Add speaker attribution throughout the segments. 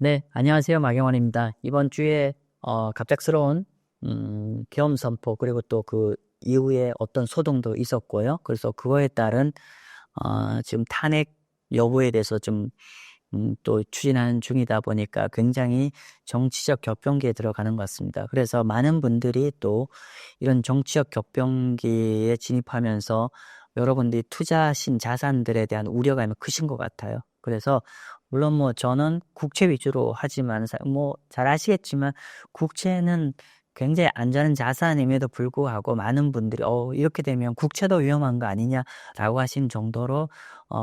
Speaker 1: 네, 안녕하세요. 마경원입니다. 이번 주에 갑작스러운 계엄 선포 그리고 또 그 이후에 어떤 소동도 있었고요. 그래서 그거에 따른 지금 탄핵 여부에 대해서 좀 또 추진하는 중이다 보니까 굉장히 정치적 격변기에 들어가는 것 같습니다. 그래서 많은 분들이 또 이런 정치적 격변기에 진입하면서 여러분들이 투자하신 자산들에 대한 우려가 크신 것 같아요. 그래서 물론 뭐 저는 국채 위주로 하지만 뭐 잘 아시겠지만 국채는 굉장히 안전한 자산임에도 불구하고 많은 분들이 이렇게 되면 국채도 위험한 거 아니냐라고 하신 정도로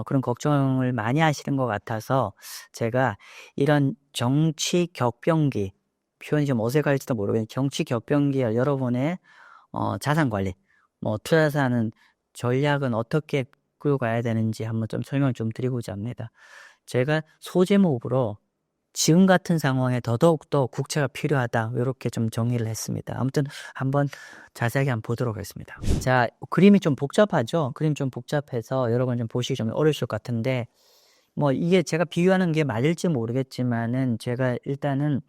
Speaker 1: 그런 걱정을 많이 하시는 것 같아서 제가 이런 정치 격변기, 표현이 좀 어색할지도 모르겠는데 정치 격변기에 여러분의 자산 관리, 뭐 투자하는 전략은 어떻게 끌고 가야 되는지 한번 좀 설명을 좀 드리고자 합니다. 제가 소제목으로 지금 같은 상황에 더더욱더 국채가 필요하다, 이렇게 좀 정리를 했습니다. 아무튼 한번 자세하게 한번 보도록 하겠습니다. 자, 그림이 좀 복잡하죠? 그림 좀 복잡해서 여러분 좀 보시기 좀 어려우실 것 같은데, 뭐 이게 제가 비유하는 게 맞을지 모르겠지만은 제가 일단은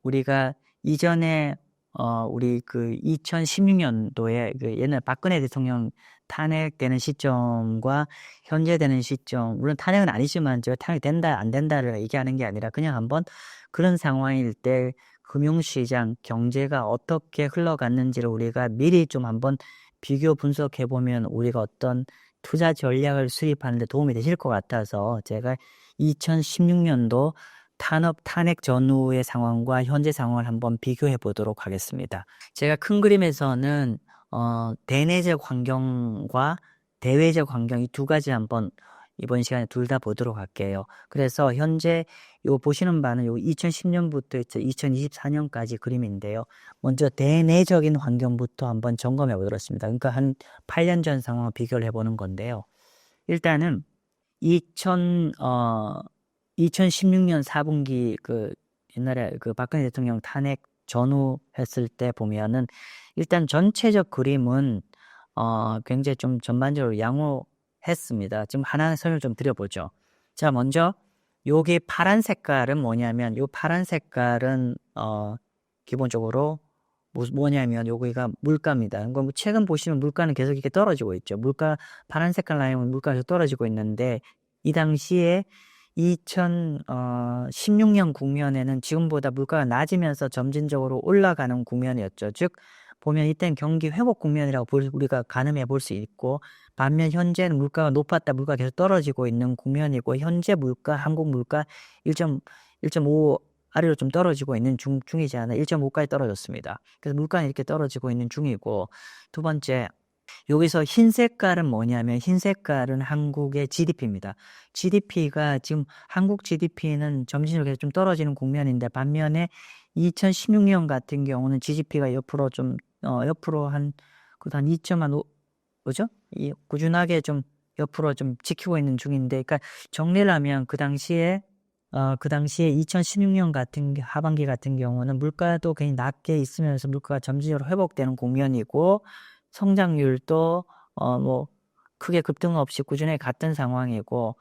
Speaker 1: 우리가 이전에 우리 그 2016년도에 그 옛날 박근혜 대통령 탄핵되는 시점과 현재 되는 시점, 물론 탄핵은 아니지만 제가 탄핵된다 안 된다를 얘기하는 게 아니라 그냥 한번 그런 상황일 때 금융시장 경제가 어떻게 흘러갔는지를 우리가 미리 좀 한번 비교 분석해 보면 우리가 어떤 투자 전략을 수립하는 데 도움이 되실 것 같아서 제가 2016년도 탄핵 전후의 상황과 현재 상황을 한번 비교해 보도록 하겠습니다. 제가 큰 그림에서는 대내적 환경과 대외적 환경, 이 두 가지 한번 이번 시간에 둘 다 보도록 할게요. 그래서 현재 요 보시는 바는 요 2010년부터 2024년까지 그림인데요. 먼저 대내적인 환경부터 한번 점검해 보도록 하겠습니다. 그러니까 한 8년 전 상황을 비교를 해보는 건데요. 일단은 2016년 4분기 그 옛날에 그 박근혜 대통령 탄핵 전후 했을 때 보면은 일단 전체적 그림은 굉장히 좀 전반적으로 양호했습니다. 지금 하나하나 설명 좀 드려보죠. 자, 먼저 여기 파란 색깔은 뭐냐면, 요 파란 색깔은 기본적으로 뭐냐면 여기가 물가입니다. 그러니까 뭐 최근 보시면 물가는 계속 이렇게 떨어지고 있죠. 물가 파란 색깔 라인은 물가가 계속 떨어지고 있는데, 이 당시에 2016년 국면에는 지금보다 물가가 낮으면서 점진적으로 올라가는 국면이었죠. 즉 보면 이때는 경기 회복 국면이라고 우리가 가늠해 볼 수 있고, 반면 현재는 물가가 높았다 물가가 계속 떨어지고 있는 국면이고, 현재 물가, 한국 물가 1.5 아래로 좀 떨어지고 있는 중이지 않아 1.5까지 떨어졌습니다. 그래서 물가는 이렇게 떨어지고 있는 중이고, 두 번째, 여기서 흰 색깔은 뭐냐면, 흰 색깔은 한국의 GDP입니다. GDP가 지금 한국 GDP는 점진적으로 계속 좀 떨어지는 국면인데, 반면에 2016년 같은 경우는 GDP가 옆으로 좀 옆으로 한 2.5, 뭐죠? 꾸준하게 좀 옆으로 좀 지키고 있는 중인데, 그러니까 정리를 하면 그 당시에 2016년 같은 하반기 같은 경우는 물가도 굉장히 낮게 있으면서 물가가 점진적으로 회복되는 국면이고, 성장률도 뭐 크게 급등 없이 꾸준히 갔던 상황이고,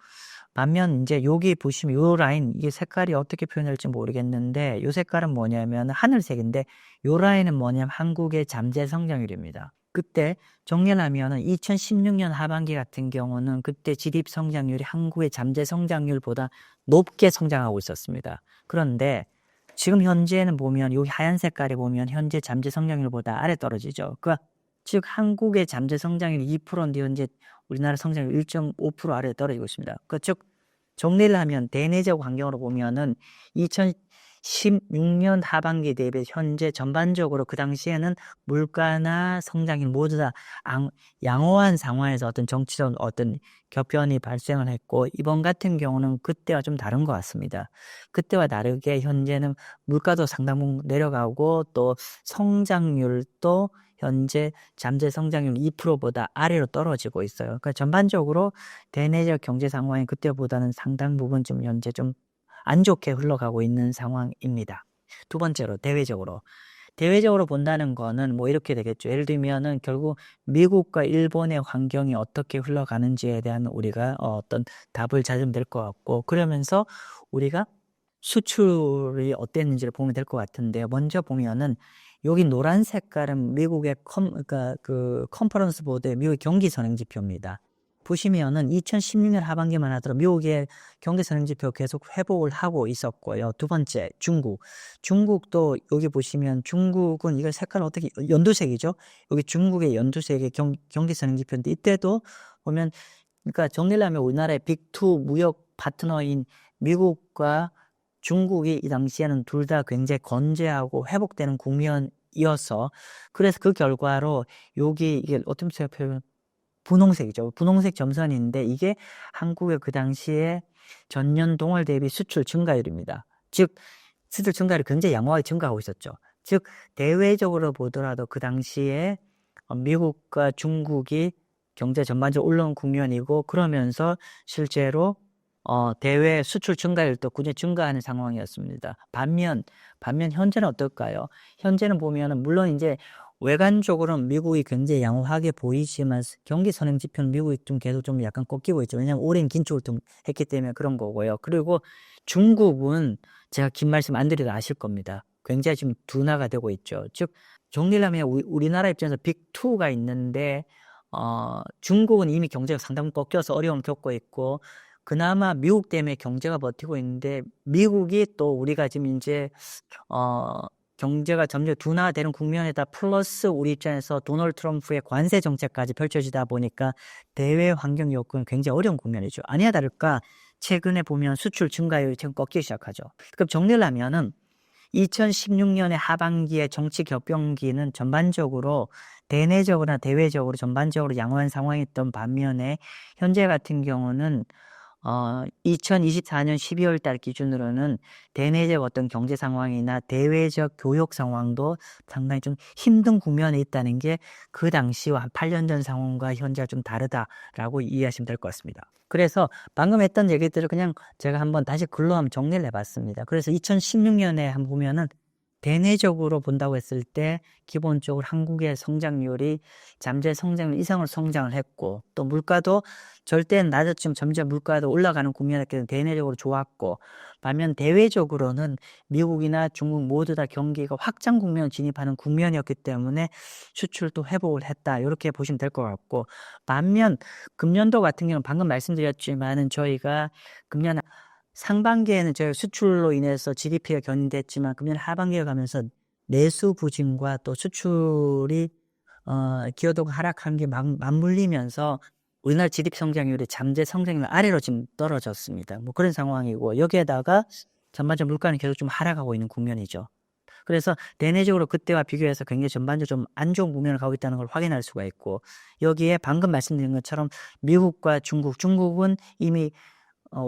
Speaker 1: 반면 이제 여기 보시면 요 라인, 이게 색깔이 어떻게 표현할지 모르겠는데, 요 색깔은 뭐냐면 하늘색인데, 요 라인은 뭐냐면 한국의 잠재 성장률입니다. 그때 정리를 하면은 2016년 하반기 같은 경우는 그때 GDP 성장률이 한국의 잠재 성장률보다 높게 성장하고 있었습니다. 그런데 지금 현재는 보면 요 하얀 색깔에 보면 현재 잠재 성장률보다 아래 떨어지죠. 즉 한국의 잠재 성장률이 2%인데 현재 우리나라 성장률 1.5% 아래에 떨어지고 있습니다. 즉 정리를 하면 대내적 환경으로 보면은 2016년 하반기 대비 현재 전반적으로 그 당시에는 물가나 성장률 모두 다 양호한 상황에서 어떤 정치적 어떤 격변이 발생을 했고, 이번 같은 경우는 그때와 좀 다른 것 같습니다. 그때와 다르게 현재는 물가도 상당 부분 내려가고, 또 성장률도 현재 잠재 성장률 2%보다 아래로 떨어지고 있어요. 그러니까 전반적으로 대내적 경제 상황이 그때보다는 상당 부분 좀 현재 좀 안 좋게 흘러가고 있는 상황입니다. 두 번째로 대외적으로 본다는 거는 뭐 이렇게 되겠죠. 예를 들면은 결국 미국과 일본의 환경이 어떻게 흘러가는지에 대한 우리가 어떤 답을 찾으면 될 것 같고, 그러면서 우리가 수출이 어땠는지를 보면 될 것 같은데요. 먼저 보면은 여기 노란 색깔은 미국의 그러니까 그 컨퍼런스 보드의 미국의 경기 선행 지표입니다. 보시면은 2016년 하반기만 하더라도 미국의 경기 선행 지표 계속 회복을 하고 있었고요. 두 번째, 중국. 중국도 여기 보시면 중국은 이거 색깔 어떻게 연두색이죠? 여기 중국의 연두색의 경기 선행 지표인데 이때도 보면 그러니까 정리를 하면 우리나라의 빅2 무역 파트너인 미국과 중국이 이 당시에는 둘 다 굉장히 건재하고 회복되는 국면이어서 그래서 그 결과로 여기 이게 어떤 식으로 표현 분홍색이죠. 분홍색 점선인데 이게 한국의 그 당시에 전년 동월 대비 수출 증가율입니다. 즉 수출 증가율이 굉장히 양호하게 증가하고 있었죠. 즉 대외적으로 보더라도 그 당시에 미국과 중국이 경제 전반적으로 올라온 국면이고 그러면서 실제로 대외 수출 증가율도 꾸준히 증가하는 상황이었습니다. 반면 현재는 어떨까요? 현재는 보면은 물론 이제 외관적으로는 미국이 굉장히 양호하게 보이지만 경기 선행 지표는 미국이 좀 계속 좀 약간 꺾이고 있죠. 왜냐하면 오랜 긴축을 좀 했기 때문에 그런 거고요. 그리고 중국은 제가 긴 말씀 안 드려도 아실 겁니다. 굉장히 지금 둔화가 되고 있죠. 즉 정리를 하면 우리나라 입장에서 빅2가 있는데 중국은 이미 경제가 상당히 꺾여서 어려움을 겪고 있고 그나마 미국 때문에 경제가 버티고 있는데 미국이 또 우리가 지금 이제 경제가 점점 둔화되는 국면에다 플러스 우리 입장에서 도널드 트럼프의 관세 정책까지 펼쳐지다 보니까 대외 환경 여건은 굉장히 어려운 국면이죠. 아니야 다를까 최근에 보면 수출 증가율이 지금 꺾이기 시작하죠. 그럼 정리를 하면은 2016년의 하반기에 정치 격변기는 전반적으로 대내적으로나 대외적으로 전반적으로 양호한 상황이었던 반면에 현재 같은 경우는 2024년 12월 달 기준으로는 대내적 어떤 경제 상황이나 대외적 교역 상황도 상당히 좀 힘든 국면에 있다는 게 그 당시와 한 8년 전 상황과 현재가 좀 다르다라고 이해하시면 될 것 같습니다. 그래서 방금 했던 얘기들을 그냥 제가 한번 다시 글로 한번 정리를 해봤습니다. 그래서 2016년에 한번 보면은 대내적으로 본다고 했을 때 기본적으로 한국의 성장률이 잠재 성장률 이상으로 성장을 했고 또 물가도 절대는 낮았지만 점점 물가도 올라가는 국면이었기 때문에 대내적으로 좋았고 반면 대외적으로는 미국이나 중국 모두 다 경기가 확장 국면을 진입하는 국면이었기 때문에 수출도 회복을 했다 이렇게 보시면 될 것 같고 반면 금년도 같은 경우는 방금 말씀드렸지만은 저희가 금년 상반기에는 저희 수출로 인해서 GDP가 견인됐지만 금년 하반기에 가면서 내수 부진과 또 수출이 기여도가 하락한 게 맞물리면서 우리나라 GDP 성장률이 잠재 성장률 아래로 지금 떨어졌습니다. 뭐 그런 상황이고 여기에다가 전반적 물가는 계속 좀 하락하고 있는 국면이죠. 그래서 대내적으로 그때와 비교해서 굉장히 전반적으로 좀 안 좋은 국면을 가고 있다는 걸 확인할 수가 있고 여기에 방금 말씀드린 것처럼 미국과 중국은 이미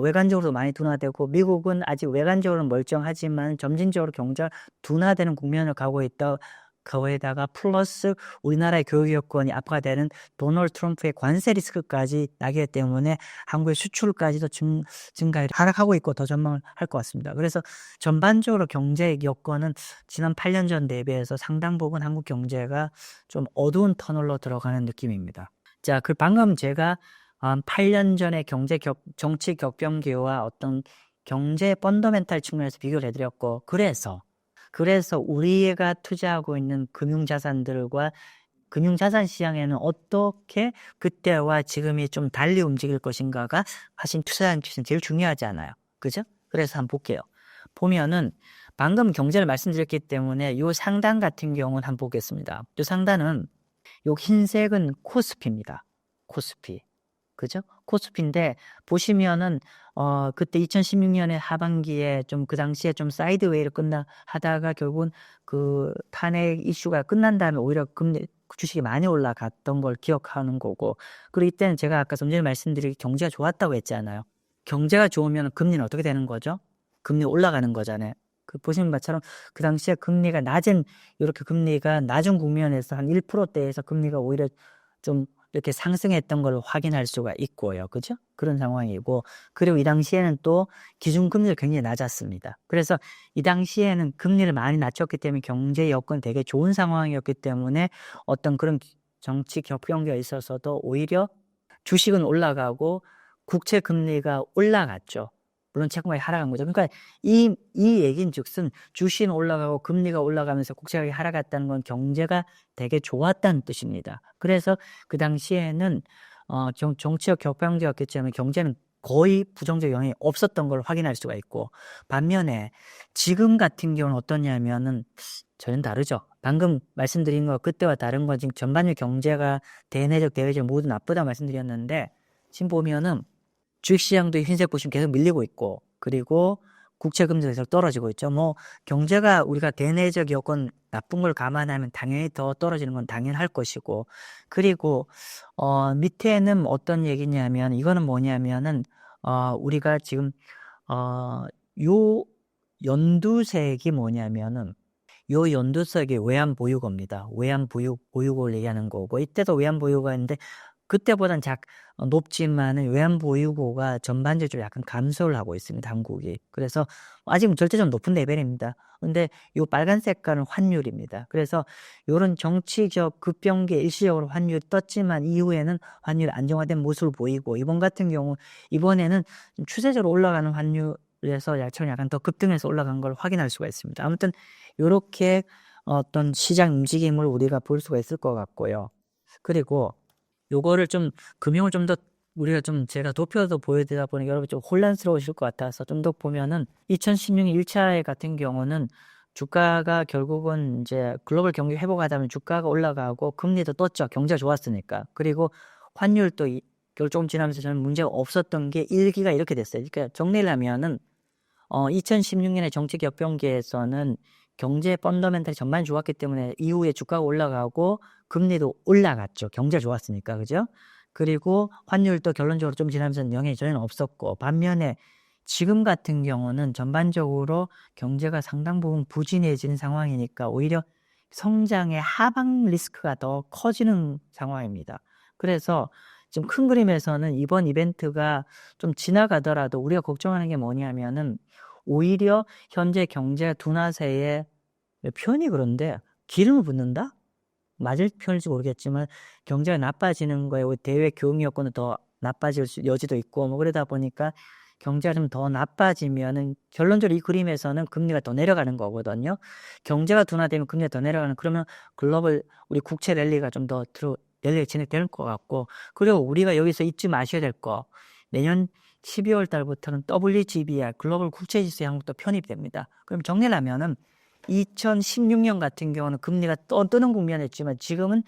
Speaker 1: 외관적으로도 많이 둔화되고 미국은 아직 외관적으로는 멀쩡하지만 점진적으로 경제가 둔화되는 국면을 가고 있다. 거기에다가 플러스 우리나라의 교육 여건이 악화되는 도널드 트럼프의 관세 리스크까지 나기 때문에 한국의 수출까지도 증가율이 하락하고 있고 더 전망을 할 것 같습니다. 그래서 전반적으로 경제 여건은 지난 8년 전 대비해서 상당 부분 한국 경제가 좀 어두운 터널로 들어가는 느낌입니다. 자, 그 방금 제가 8년 전의 정치 격변기와 어떤 경제 펀더멘탈 측면에서 비교를 해드렸고 그래서 우리가 투자하고 있는 금융자산들과 금융자산 시장에는 어떻게 그때와 지금이 좀 달리 움직일 것인가가 사실 투자하는 기준 제일 중요하지 않아요. 그죠? 그래서 한번 볼게요. 보면은 방금 경제를 말씀드렸기 때문에 요 상단 같은 경우는 한번 보겠습니다. 요 상단은 요 흰색은 코스피입니다. 코스피. 그죠? 코스피인데 보시면은 그때 2016년에 하반기에 좀 그 당시에 좀 사이드웨이로 하다가 결국은 그 탄핵 이슈가 끝난 다음에 오히려 주식이 많이 올라갔던 걸 기억하는 거고 그리고 이때는 제가 아까 좀 전에 말씀드린 경제가 좋았다고 했잖아요. 경제가 좋으면 금리는 어떻게 되는 거죠? 금리 올라가는 거잖아요. 그 보시는 것처럼 그 당시에 금리가 이렇게 금리가 낮은 국면에서 한 1%대에서 금리가 오히려 좀 이렇게 상승했던 걸 확인할 수가 있고요. 그죠? 그런 상황이고 그리고 이 당시에는 또 기준금리가 굉장히 낮았습니다. 그래서 이 당시에는 금리를 많이 낮췄기 때문에 경제 여건 되게 좋은 상황이었기 때문에 어떤 그런 정치 격변기가 있어서도 오히려 주식은 올라가고 국채 금리가 올라갔죠. 물론 채권가격이 하락한 거죠. 그러니까 이 얘긴즉슨 주식은 올라가고 금리가 올라가면서 국채 가격이 하락했다는 건 경제가 되게 좋았다는 뜻입니다. 그래서 그 당시에는 정치적 격방제였겠지만 경제는 거의 부정적 영향이 없었던 걸 확인할 수가 있고, 반면에 지금 같은 경우는 어떠냐면은 전혀 다르죠. 방금 말씀드린 거 그때와 다른 건 지금 전반적 경제가 대내적 대외적 모두 나쁘다 말씀드렸는데, 지금 보면은 주식시장도 흰색 보시면 계속 밀리고 있고, 그리고 국채 금리가 계속 떨어지고 있죠. 뭐 경제가 우리가 대내적 여건 나쁜 걸 감안하면 당연히 더 떨어지는 건 당연할 것이고, 그리고 밑에는 어떤 얘기냐면, 이거는 뭐냐면은 우리가 지금 요 연두색이 뭐냐면은, 요 연두색이 외환보유고입니다. 외환보유고를 얘기하는 거고, 이때도 외환보유고가 있는데 그때보단 높지만은 외환보유고가 전반적으로 약간 감소를 하고 있습니다, 한국이. 그래서 아직은 절대적으로 높은 레벨입니다. 근데 요 빨간 색깔은 환율입니다. 그래서 요런 정치적 급변기에 일시적으로 환율이 떴지만 이후에는 환율이 안정화된 모습을 보이고, 이번 같은 경우 이번에는 좀 추세적으로 올라가는 환율에서 약간 더 급등해서 올라간 걸 확인할 수가 있습니다. 아무튼 요렇게 어떤 시장 움직임을 우리가 볼 수가 있을 것 같고요. 그리고 요거를 좀 금융을 좀 더 우리가 좀 제가 도표도 보여드리다 보니 여러분 좀 혼란스러우실 것 같아서 좀 더 보면은, 2016년 1차에 같은 경우는 주가가 결국은 이제 글로벌 경기 회복하다 보면 주가가 올라가고 금리도 떴죠. 경제가 좋았으니까. 그리고 환율도 겨울 조금 지나면서 저는 문제가 없었던 게 1기가 이렇게 됐어요. 그러니까 정리를 하면은 2016년에 정치 격변기에서는 경제 펀더멘탈이 전반 좋았기 때문에 이후에 주가가 올라가고 금리도 올라갔죠. 경제가 좋았으니까. 그죠? 그리고 환율도 결론적으로 좀 지나면서 영향이 전혀 없었고, 반면에 지금 같은 경우는 전반적으로 경제가 상당 부분 부진해진 상황이니까 오히려 성장의 하방 리스크가 더 커지는 상황입니다. 그래서 지금 큰 그림에서는 이번 이벤트가 좀 지나가더라도 우리가 걱정하는 게 뭐냐면은, 오히려 현재 경제 둔화세에, 표현이 그런데 기름을 붓는다? 맞을 표현일지 모르겠지만 경제가 나빠지는 거에 대외 교육 여건은 더 나빠질 여지도 있고, 뭐 그러다 보니까 경제가 좀 더 나빠지면은 결론적으로 이 그림에서는 금리가 더 내려가는 거거든요. 경제가 둔화되면 금리가 더 내려가는, 그러면 글로벌 우리 국채 랠리가 좀 더 랠리가 진행될 것 같고, 그리고 우리가 여기서 잊지 마셔야 될 거, 내년 12월 달부터는 WGBI 글로벌 국채지수에 한국도 편입됩니다. 그럼 정리를 하면은 2016년 같은 경우는 금리가 뜨는 국면이었지만 지금은,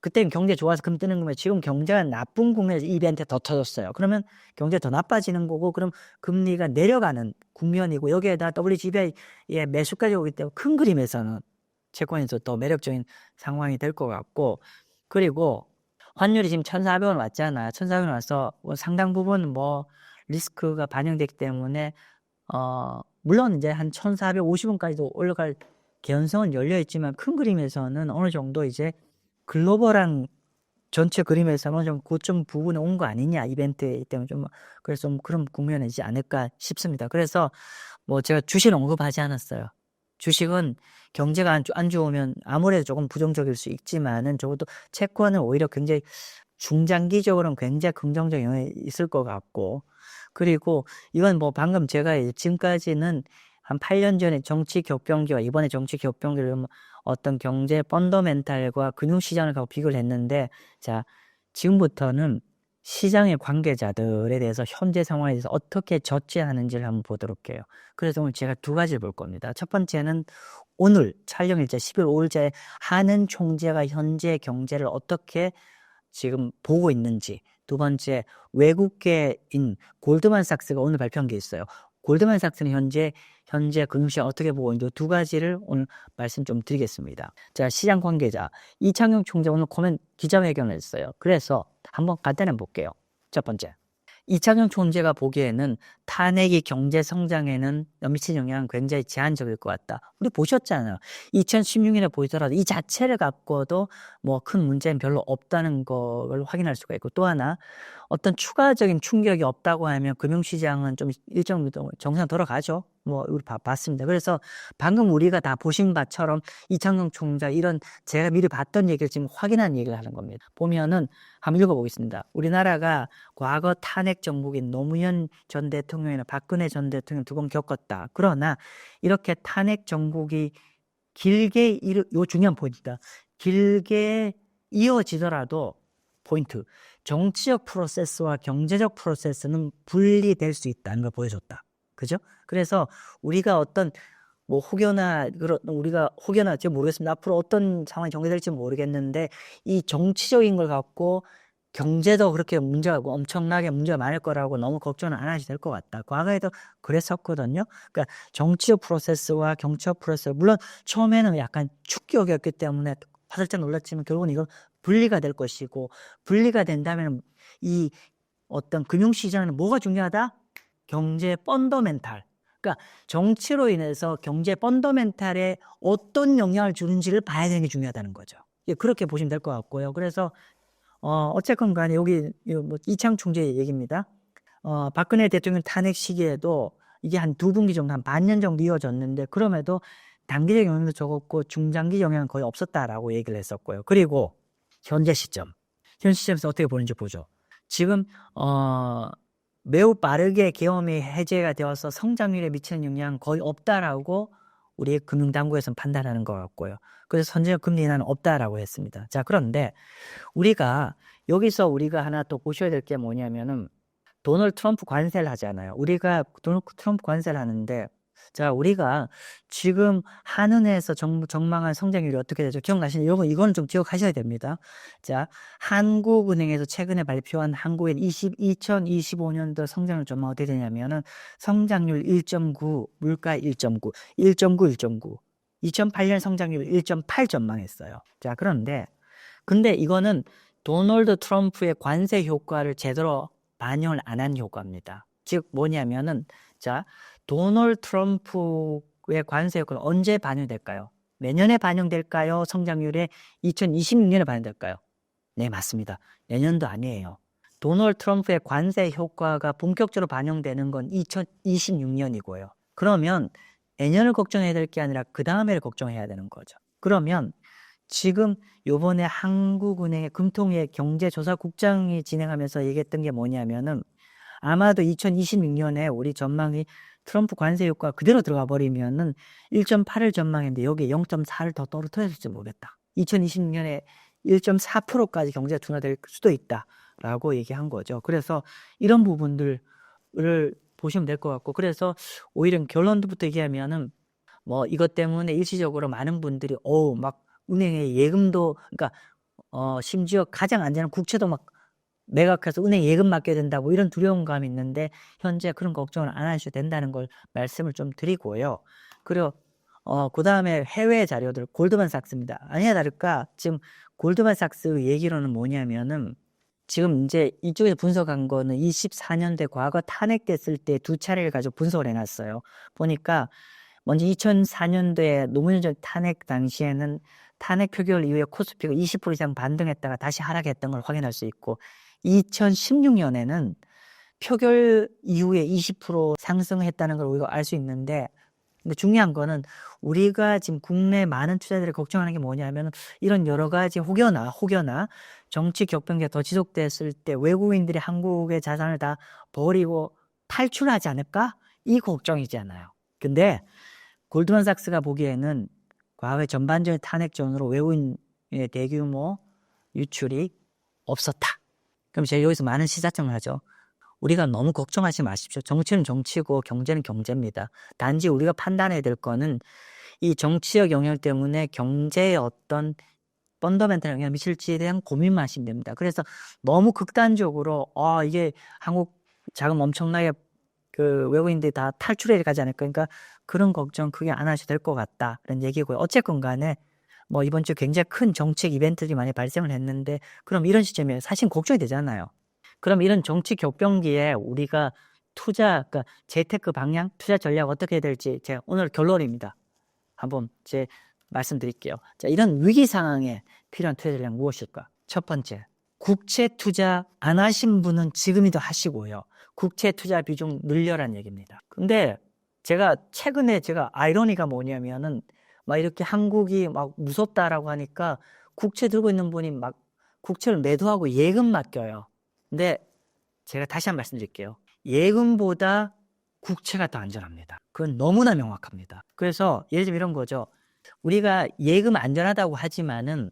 Speaker 1: 그때는 경제 좋아서 금리 뜨는 국면, 지금 경제가 나쁜 국면에서 이 이벤트가 더 터졌어요. 그러면 경제가 더 나빠지는 거고, 그럼 금리가 내려가는 국면이고, 여기에다 WGBI의 매수까지 오기 때문에 큰 그림에서는 채권에서 더 매력적인 상황이 될 것 같고, 그리고 환율이 지금 1,400원 왔잖아. 1,400원 와서 상당 부분 뭐 리스크가 반영됐기 때문에 물론 이제 한 1,450원까지도 올라갈 개연성은 열려 있지만, 큰 그림에서는 어느 정도 이제 글로벌한 전체 그림에서는 어느 정도 고점 부분에 온 거 아니냐, 이벤트 때문에 좀, 그래서 좀 그런 국면이지 않을까 싶습니다. 그래서 뭐 제가 주식을 언급하지 않았어요. 주식은 경제가 안 좋으면 아무래도 조금 부정적일 수 있지만은, 적어도 채권은 오히려 굉장히 중장기적으로는 굉장히 긍정적 영향이 있을 것 같고, 그리고 이건 뭐 방금 제가 지금까지는 한 8년 전에 정치 격변기와 이번에 정치 격변기를 어떤 경제 펀더멘탈과 금융시장을 갖고 비교를 했는데, 자, 지금부터는 시장의 관계자들에 대해서 현재 상황에 대해서 어떻게 저치하는지를 한번 보도록 해요. 그래서 오늘 제가 두 가지를 볼 겁니다. 첫 번째는 오늘 촬영일자 11월 5일자에 하는 총재가 현재 경제를 어떻게 지금 보고 있는지, 두 번째 외국계인 골드만삭스가 오늘 발표한 게 있어요. 골드만삭스는 현재 금융시장 어떻게 보고 있는지, 두 가지를 오늘 말씀 좀 드리겠습니다. 자, 시장 관계자 이창용 총재 오늘 기자회견을 했어요. 그래서 한번 간단히 볼게요. 첫 번째, 이창용 총재가 보기에는 탄핵이 경제 성장에는 미친 영향은 굉장히 제한적일 것 같다. 우리 보셨잖아요. 2016년에 보이더라도 이 자체를 갖고도 뭐 큰 문제는 별로 없다는 걸 확인할 수가 있고, 또 하나 어떤 추가적인 충격이 없다고 하면 금융시장은 좀 일정 정상 돌아가죠. 뭐 우리 봤습니다. 그래서 방금 우리가 다 보신 바처럼 이창용 총장 이런 제가 미리 봤던 얘기를 지금 확인한 얘기를 하는 겁니다. 보면은 한번 읽어보겠습니다. 우리나라가 과거 탄핵 정국인 노무현 전 대통령이나 박근혜 전 대통령 두 번 겪었다. 그러나 이렇게 탄핵 정국이 길게 요 중요한 포인트다. 길게 이어지더라도 포인트. 정치적 프로세스와 경제적 프로세스는 분리될 수 있다는 걸 보여줬다. 그죠? 그래서 우리가 어떤 뭐 혹여나 제가 모르겠습니다. 앞으로 어떤 상황이 전개될지 모르겠는데 이 정치적인 걸 갖고 경제도 그렇게 문제가 엄청나게 문제가 많을 거라고 너무 걱정은 안 하셔도 될 것 같다. 과거에도 그랬었거든요. 그러니까 정치적 프로세스와 경제적 프로세스, 물론 처음에는 약간 충격이었기 때문에 화들짝 놀랐지만 결국은 이건 분리가 될 것이고, 분리가 된다면 이 어떤 금융시장은 뭐가 중요하다? 경제 펀더멘탈. 그러니까 정치로 인해서 경제 펀더멘탈에 어떤 영향을 주는지를 봐야 되는 게 중요하다는 거죠. 그렇게 보시면 될 것 같고요. 그래서 어쨌건 간에 여기 뭐 이창 총재 얘기입니다. 박근혜 대통령 탄핵 시기에도 이게 한 2분기 정도, 한 반년 정도 이어졌는데 그럼에도 단기적 영향도 적었고 중장기 영향은 거의 없었다라고 얘기를 했었고요. 그리고 현재 시점에서 어떻게 보는지 보죠. 지금 매우 빠르게 계엄이 해제가 되어서 성장률에 미치는 영향은 거의 없다라고 우리 금융당국에서는 판단하는 것 같고요. 그래서 선제적 금리 인하는 없다라고 했습니다. 자, 그런데 여기서 우리가 하나 또 보셔야 될 게 뭐냐면은 도널드 트럼프 관세를 하잖아요. 우리가 도널드 트럼프 관세를 하는데, 자, 우리가 지금 한은에서 전망한 성장률이 어떻게 되죠? 기억나시나요? 이거는 좀 기억하셔야 됩니다. 자, 한국은행에서 최근에 발표한 한국의 2025년도 성장률 전망 어떻게 되냐면은 성장률 1.9, 물가 1.9, 1.9. 2008년 성장률 1.8 전망했어요. 자, 근데 이거는 도널드 트럼프의 관세 효과를 제대로 반영을 안 한 효과입니다. 즉 뭐냐면은, 자, 도널드 트럼프의 관세 효과는 언제 반영될까요? 내년에 반영될까요? 성장률에 2026년에 반영될까요? 네, 맞습니다. 내년도 아니에요. 도널드 트럼프의 관세 효과가 본격적으로 반영되는 건 2026년이고요. 그러면 내년을 걱정해야 될 게 아니라 그 다음에를 걱정해야 되는 거죠. 그러면 지금 요번에 한국은행의 금통위의 경제조사국장이 진행하면서 얘기했던 게 뭐냐면은 아마도 2026년에 우리 전망이 트럼프 관세 효과 그대로 들어가 버리면은 1.8을 전망했는데 여기에 0.4를 더 떨어뜨렸을지 모르겠다. 2026년에 1.4%까지 경제가 둔화될 수도 있다라고 얘기한 거죠. 그래서 이런 부분들을 보시면 될 것 같고, 그래서 오히려 결론부터 얘기하면은 뭐 이것 때문에 일시적으로 많은 분들이 막 은행에 예금도, 그러니까 심지어 가장 안전한 국채도 막 매각해서 은행 예금 맡겨야 된다, 뭐 이런 두려움감이 있는데 현재 그런 걱정을 안 하셔도 된다는 걸 말씀을 좀 드리고요. 그리고 그 다음에 해외 자료들, 골드만삭스입니다. 아니나 다를까 지금 골드만삭스 얘기로는 뭐냐면은 지금 이제 이쪽에서 분석한 거는 24년대 과거 탄핵됐을 때 2차례를 가지고 분석을 해놨어요. 보니까 먼저 2004년도에 노무현 전 탄핵 당시에는 탄핵 표결 이후에 코스피가 20% 이상 반등했다가 다시 하락했던 걸 확인할 수 있고, 2016년에는 표결 이후에 20% 상승했다는 걸 우리가 알 수 있는데, 근데 중요한 거는 우리가 지금 국내 많은 투자자들이 걱정하는 게 뭐냐면 이런 여러 가지 혹여나 정치 격변기가 더 지속됐을 때 외국인들이 한국의 자산을 다 버리고 탈출하지 않을까? 이 걱정이잖아요. 근데 골드만삭스가 보기에는 과거의 전반적인 탄핵전으로 외국인의 대규모 유출이 없었다. 그럼 제가 여기서 많은 시사점을 하죠. 우리가 너무 걱정하지 마십시오. 정치는 정치고 경제는 경제입니다. 단지 우리가 판단해야 될 거는 이 정치적 영향 때문에 경제에 어떤 펀더멘탈 영향을 미칠지에 대한 고민만 하시면 됩니다. 그래서 너무 극단적으로 이게 한국 자금 엄청나게 그 외국인들이 다 탈출해 가지 않을까, 그러니까 그런 걱정 크게 안 하셔도 될 것 같다, 이런 얘기고요. 어쨌건 간에 뭐 이번 주 굉장히 큰 정책 이벤트들이 많이 발생을 했는데, 그럼 이런 시점에 사실 걱정이 되잖아요. 그럼 이런 정치 격변기에 우리가 그러니까 재테크 방향, 투자 전략 어떻게 해야 될지 제가 오늘 결론입니다. 한번 말씀드릴게요. 자, 이런 위기 상황에 필요한 투자 전략 무엇일까? 첫 번째, 국채 투자 안 하신 분은 지금이도 하시고요. 국채 투자 비중 늘려란 얘기입니다. 근데 최근에 아이러니가 뭐냐면은 막 이렇게 한국이 막 무섭다라고 하니까 국채 들고 있는 분이 막 국채를 매도하고 예금 맡겨요. 근데 제가 다시 한 번 말씀드릴게요. 예금보다 국채가 더 안전합니다. 그건 너무나 명확합니다. 그래서 예를 들면 이런 거죠. 우리가 예금 안전하다고 하지만은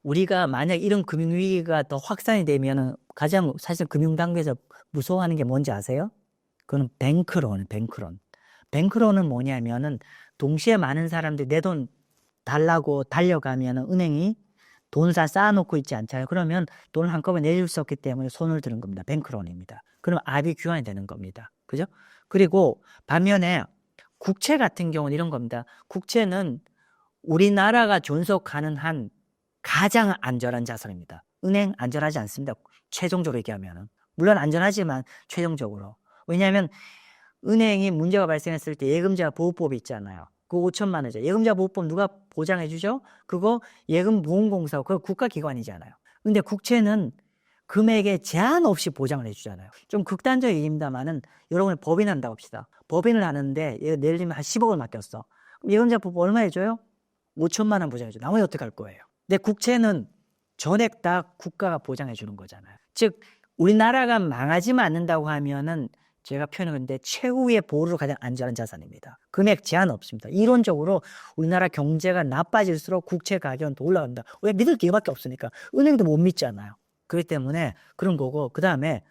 Speaker 1: 우리가 만약 이런 금융위기가 더 확산이 되면은 가장 사실 금융당국에서 무서워하는 게 뭔지 아세요? 그건 뱅크론. 뱅크론은 뭐냐면은 동시에 많은 사람들이 내 돈 달라고 달려가면은 은행이 돈을 다 쌓아놓고 있지 않잖아요. 그러면 돈을 한꺼번에 내줄 수 없기 때문에 손을 드는 겁니다. 뱅크론입니다. 그럼 압이 교환이 되는 겁니다. 그죠? 그리고 반면에 국채 같은 경우는 이런 겁니다. 국채는 우리나라가 존속하는 한 가장 안전한 자산입니다. 은행 안전하지 않습니다. 최종적으로 얘기하면은. 물론 안전하지만 최종적으로. 왜냐하면 은행이 문제가 발생했을 때 예금자 보호법이 있잖아요. 그거 5천만 원이죠. 예금자 보호법 누가 보장해 주죠? 그거 예금보험공사, 그거 국가기관이잖아요. 근데 국채는 금액에 제한 없이 보장을 해주잖아요. 좀 극단적인 얘기입니다만은 여러분이 법인 한다고 합시다. 법인을 하는데 예를 들면 한 10억을 맡겼어. 그럼 예금자 보호법 얼마 해줘요? 5천만 원 보장해줘. 나머지 어떻게 할 거예요? 근데 국채는 전액 다 국가가 보장해 주는 거잖아요. 즉 우리나라가 망하지만 않는다고 하면은 제가 표현하는데 최후의 보루로 가장 안전한 자산입니다. 금액 제한 없습니다. 이론적으로 우리나라 경제가 나빠질수록 국채 가격은 더 올라간다. 왜? 믿을 게 이거밖에 없으니까. 은행도 못 믿잖아요. 그렇기 때문에 그런 거고, 그 다음에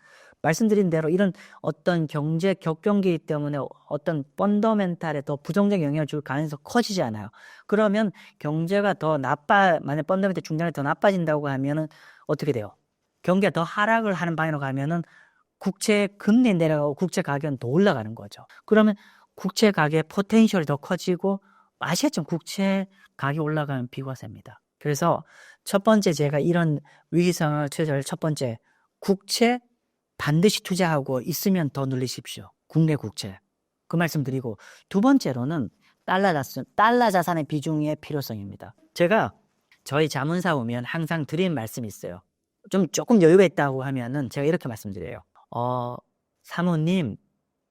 Speaker 1: 말씀드린 대로 이런 어떤 경제 격변기이기 때문에 어떤 펀더멘탈에 더 부정적 영향을 줄 가능성이 커지잖아요. 그러면 경제가 만약 펀더멘탈 중단에 더 나빠진다고 하면은 어떻게 돼요? 경기가 더 하락을 하는 방향으로 가면은 국채 금리 내려가고 국채 가격은 더 올라가는 거죠. 그러면 국채 가격의 포텐셜이 더 커지고, 아시겠죠? 국채 가격이 올라가면 비과세입니다. 그래서 첫 번째 제가 이런 위기 상황을 처리할 첫 번째, 국채 반드시 투자하고 있으면 더 늘리십시오. 국내 국채. 그 말씀 드리고, 두 번째로는 달러 자산의 비중의 필요성입니다. 제가 저희 자문사 오면 항상 드리는 말씀이 있어요. 조금 여유가 있다고 하면은 제가 이렇게 말씀드려요. 사모님,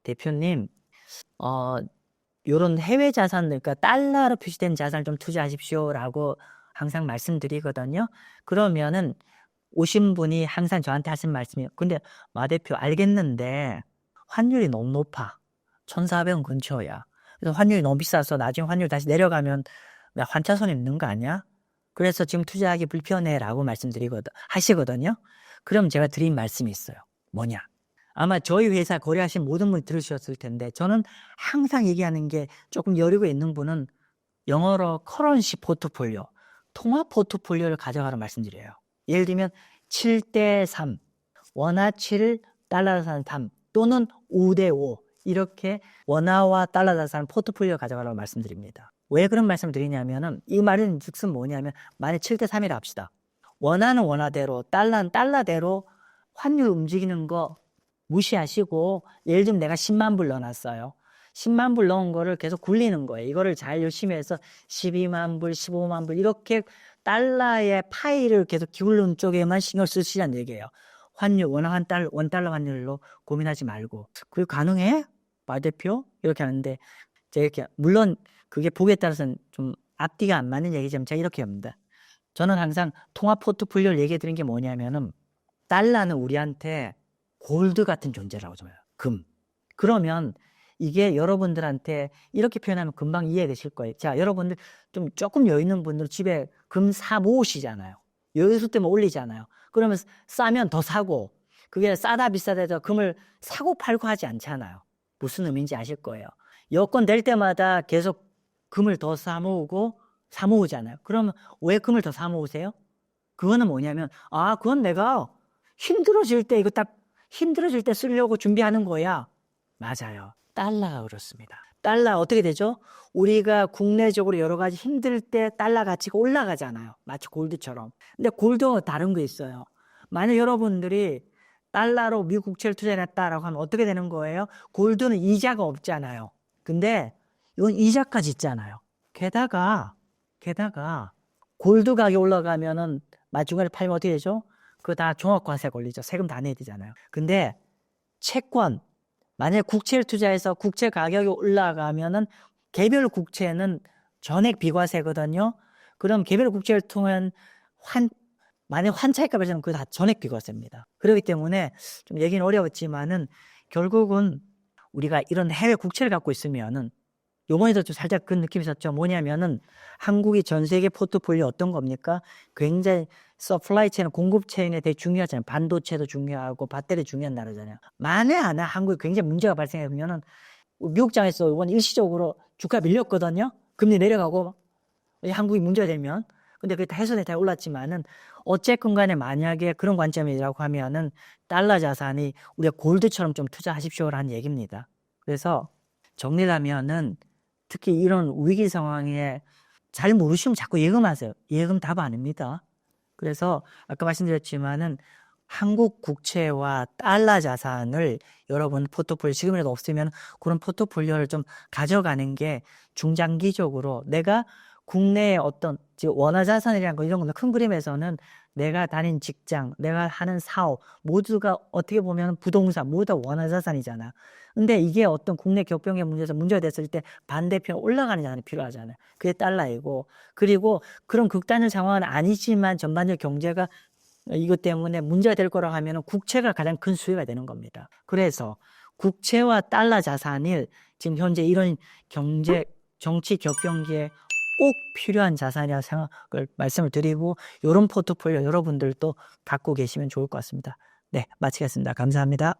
Speaker 1: 대표님, 요런 해외 자산, 그러니까 달러로 표시된 자산을 좀 투자하십시오라고 항상 말씀드리거든요. 그러면은 오신 분이 항상 저한테 하신 말씀이, 근데 마 대표 알겠는데 환율이 너무 높아. 1,400원 근처야. 그래서 환율이 너무 비싸서 나중에 환율 다시 내려가면 나 환차손이 있는 거 아니야? 그래서 지금 투자하기 불편해라고 하시거든요. 그럼 제가 드린 말씀이 있어요. 뭐냐? 아마 저희 회사 거래하신 모든 분이 들으셨을 텐데, 저는 항상 얘기하는 게, 조금 여유가 있는 분은 영어로 커런시 포트폴리오, 통화 포트폴리오를 가져가라 말씀드려요. 예를 들면 7대3, 원화 7, 달러 자산 3, 또는 5대5, 이렇게 원화와 달러 자산 포트폴리오 가져가라고 말씀드립니다. 왜 그런 말씀을 드리냐면은, 이 말은 즉슨 뭐냐면, 만약 7대3이라 합시다. 원화는 원화대로, 달러는 달러대로 환율 움직이는 거 무시하시고, 예를 들면 내가 10만 불 넣어놨어요. 10만 불 넣은 거를 계속 굴리는 거예요. 이거를 잘 열심히 해서 12만 불, 15만 불 이렇게 달러의 파이를 계속 기울는 쪽에만 신경 쓰시라는 얘기예요. 환율, 원달러 환율로 고민하지 말고. 그게 가능해? 마 대표? 이렇게 하는데, 제가 이렇게, 물론 그게 보기에 따라서는 좀 앞뒤가 안 맞는 얘기지만 제가 이렇게 합니다. 저는 항상 통화 포트폴리오를 얘기해 드린 게 뭐냐면은, 달러는 우리한테 골드 같은 존재라고 정해요. 금. 그러면 이게 여러분들한테 이렇게 표현하면 금방 이해되실 거예요. 자, 여러분들 조금 여유 있는 분들 집에 금 사 모으시잖아요. 여유 있을 때만 올리잖아요. 그러면 싸면 더 사고, 그게 싸다 비싸다 해서 금을 사고 팔고 하지 않잖아요. 무슨 의미인지 아실 거예요. 여건 될 때마다 계속 금을 더 사 모으잖아요. 그러면 왜 금을 더 사 모으세요? 그거는 뭐냐면, 그건 내가 힘들어질 때 쓰려고 준비하는 거야. 맞아요. 달러가 그렇습니다. 달러 어떻게 되죠? 우리가 국내적으로 여러 가지 힘들 때 달러 가치가 올라가잖아요. 마치 골드처럼. 근데 골드가 다른 게 있어요. 만약 여러분들이 달러로 미국 국채를 투자했다라고 하면 어떻게 되는 거예요? 골드는 이자가 없잖아요. 근데 이건 이자까지 있잖아요. 게다가 골드 가격이 올라가면은 중간에 팔면 어떻게 되죠? 그거 다 종합과세 걸리죠. 세금 다 내야 되잖아요. 근데 채권, 만약에 국채를 투자해서 국채 가격이 올라가면은 개별 국채는 전액 비과세거든요. 그럼 개별 국채를 통한 만약 환차익가 발생하면 그거 다 전액 비과세입니다. 그렇기 때문에 좀 얘기는 어려웠지만은 결국은 우리가 이런 해외 국채를 갖고 있으면은 요번에도 좀 살짝 그런 느낌이 있었죠. 뭐냐면은 한국이 전 세계 포트폴리오 어떤 겁니까? 굉장히 서플라이 체인, 공급 체인에 되게 중요하잖아요. 반도체도 중요하고 배터리 중요한 나라잖아요. 만에 하나 한국에 굉장히 문제가 발생하면은 미국장에서 이번 일시적으로 주가 밀렸거든요. 금리 내려가고 한국이 문제가 되면. 근데 그게 다 해소돼 다 올랐지만은 어쨌건 간에 만약에 그런 관점이라고 하면은 달러 자산이 우리가 골드처럼 좀 투자하십시오라는 얘기입니다. 그래서 정리를 하면은 특히 이런 위기 상황에 잘 모르시면 자꾸 예금하세요. 예금 답 아닙니다. 그래서 아까 말씀드렸지만은 한국 국채와 달러 자산을 여러분 포트폴리오 지금이라도 없으면 그런 포트폴리오를 좀 가져가는 게 중장기적으로 내가 국내의 어떤 원화 자산이라는 거 이런 거는 큰 그림에서는 내가 다닌 직장, 내가 하는 사업 모두가 어떻게 보면 부동산 모두 다 원화 자산이잖아. 근데 이게 어떤 국내 격병의 문제에서 문제가 됐을 때 반대편 올라가는 자산이 필요하잖아요. 그게 달러이고 그리고 그런 극단적 상황은 아니지만 전반적 경제가 이것 때문에 문제가 될 거라고 하면 국채가 가장 큰 수혜가 되는 겁니다. 그래서 국채와 달러 자산이 지금 현재 이런 경제 정치 격변기에 꼭 필요한 자산이라 생각을 말씀을 드리고 이런 포트폴리오 여러분들도 갖고 계시면 좋을 것 같습니다. 네, 마치겠습니다. 감사합니다.